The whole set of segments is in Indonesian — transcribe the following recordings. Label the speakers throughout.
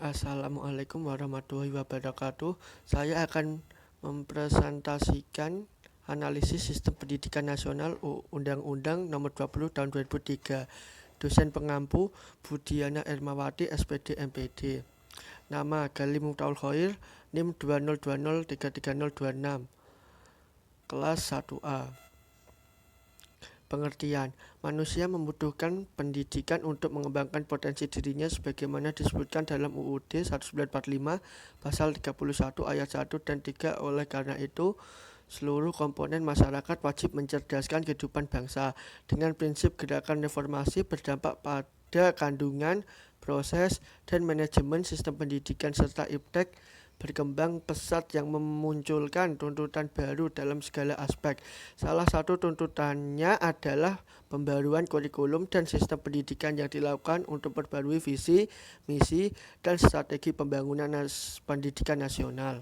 Speaker 1: Assalamualaikum warahmatullahi wabarakatuh. Saya akan mempresentasikan analisis sistem pendidikan nasional Undang-Undang Nomor 20 Tahun 2003. Dosen pengampu Budiana Ermawati, SPD MPD. Nama Gali Muftaul Khoir, NIM 2020333026. Kelas 1A. Pengertian, manusia membutuhkan pendidikan untuk mengembangkan potensi dirinya sebagaimana disebutkan dalam UUD 1945 pasal 31 ayat 1 dan 3. Oleh karena itu, seluruh komponen masyarakat wajib mencerdaskan kehidupan bangsa dengan prinsip gerakan reformasi berdampak pada kandungan, proses, dan manajemen sistem pendidikan serta iptek berkembang pesat yang memunculkan tuntutan baru dalam segala aspek. Salah satu tuntutannya adalah pembaruan kurikulum dan sistem pendidikan yang dilakukan untuk memperbarui visi, misi, dan strategi pembangunan pendidikan nasional.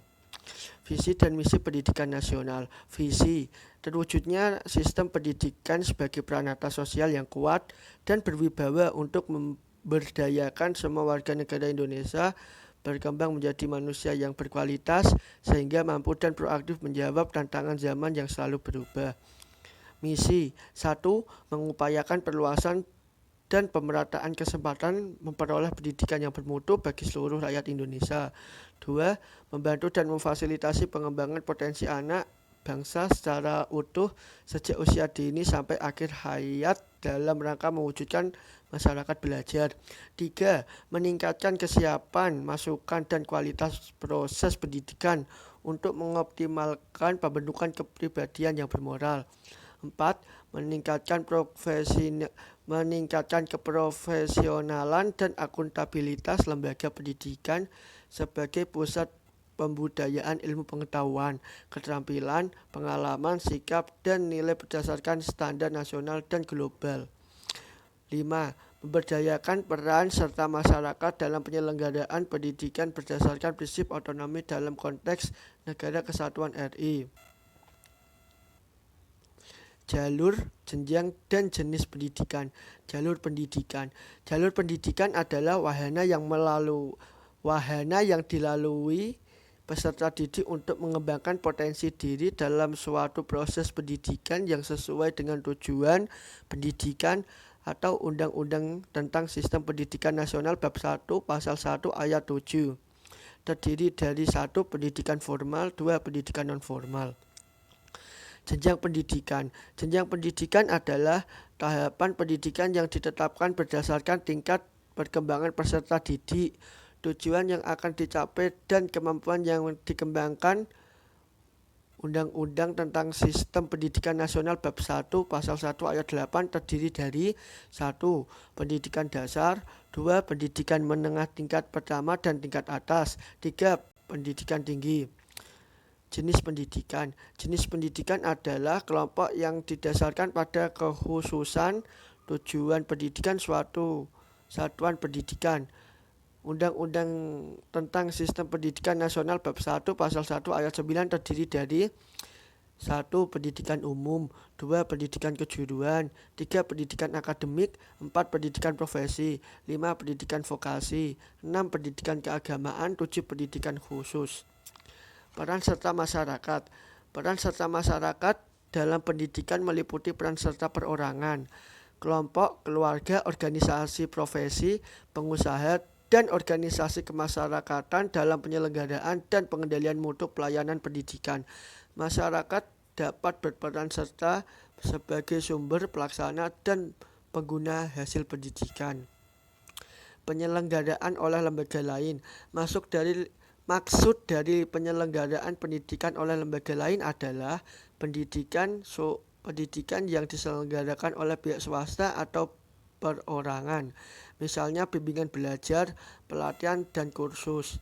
Speaker 1: Visi dan misi pendidikan nasional. Visi, terwujudnya sistem pendidikan sebagai peranata sosial yang kuat dan berwibawa untuk memberdayakan semua warga negara Indonesia berkembang menjadi manusia yang berkualitas sehingga mampu dan proaktif menjawab tantangan zaman yang selalu berubah. Misi 1. Mengupayakan perluasan dan pemerataan kesempatan memperoleh pendidikan yang bermutu bagi seluruh rakyat Indonesia. 2. Membantu dan memfasilitasi pengembangan potensi anak bangsa secara utuh sejak usia dini sampai akhir hayat dalam rangka mewujudkan masyarakat belajar. 3. Meningkatkan kesiapan, masukan, dan kualitas proses pendidikan untuk mengoptimalkan pembentukan kepribadian yang bermoral. 4. Meningkatkan keprofesionalan dan akuntabilitas lembaga pendidikan sebagai pusat pembudayaan ilmu pengetahuan, keterampilan, pengalaman, sikap, dan nilai berdasarkan standar nasional dan global. 5. Memberdayakan peran serta masyarakat dalam penyelenggaraan pendidikan berdasarkan prinsip otonomi dalam konteks Negara Kesatuan RI. Jalur, jenjang, dan jenis pendidikan. Jalur pendidikan. Jalur pendidikan adalah wahana yang dilalui peserta didik untuk mengembangkan potensi diri dalam suatu proses pendidikan yang sesuai dengan tujuan pendidikan atau Undang-Undang tentang Sistem Pendidikan Nasional Bab 1 Pasal 1 Ayat 7. Terdiri dari 1. Pendidikan formal, 2. Pendidikan non-formal. Jenjang pendidikan. Jenjang pendidikan adalah tahapan pendidikan yang ditetapkan berdasarkan tingkat perkembangan peserta didik, tujuan yang akan dicapai, dan kemampuan yang dikembangkan. Undang-Undang tentang Sistem Pendidikan Nasional Bab 1 Pasal 1 Ayat 8 terdiri dari 1. Pendidikan dasar, 2. Pendidikan menengah tingkat pertama dan tingkat atas, 3. Pendidikan tinggi. Jenis pendidikan. Jenis pendidikan adalah kelompok yang didasarkan pada kekhususan tujuan pendidikan suatu satuan pendidikan. Undang-Undang tentang Sistem Pendidikan Nasional Bab 1 Pasal 1 Ayat 9 terdiri dari 1. Pendidikan umum, 2. Pendidikan kejuruan, 3. Pendidikan akademik, 4. Pendidikan profesi, 5. Pendidikan vokasi, 6. Pendidikan keagamaan, 7. Pendidikan khusus. Peran serta masyarakat. Peran serta masyarakat dalam pendidikan meliputi peran serta perorangan, kelompok, keluarga, organisasi profesi, pengusaha, dan organisasi kemasyarakatan dalam penyelenggaraan dan pengendalian mutu pelayanan pendidikan. Masyarakat dapat berperan serta sebagai sumber pelaksana dan pengguna hasil pendidikan. Penyelenggaraan oleh lembaga lain. Maksud dari penyelenggaraan pendidikan oleh lembaga lain adalah pendidikan yang diselenggarakan oleh pihak swasta atau perorangan, misalnya bimbingan belajar, pelatihan, dan kursus.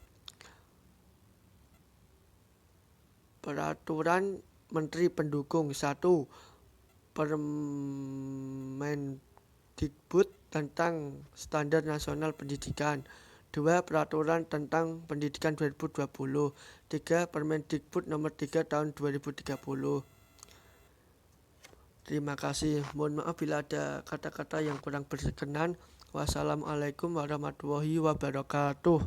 Speaker 1: Peraturan Menteri Pendukung. 1. Permendikbud tentang Standar Nasional Pendidikan. 2. Peraturan tentang Pendidikan 2020. 3. Permendikbud Nomor 3 Tahun 2030. Terima kasih. Mohon maaf bila ada kata-kata yang kurang berkenan. Wassalamualaikum warahmatullahi wabarakatuh.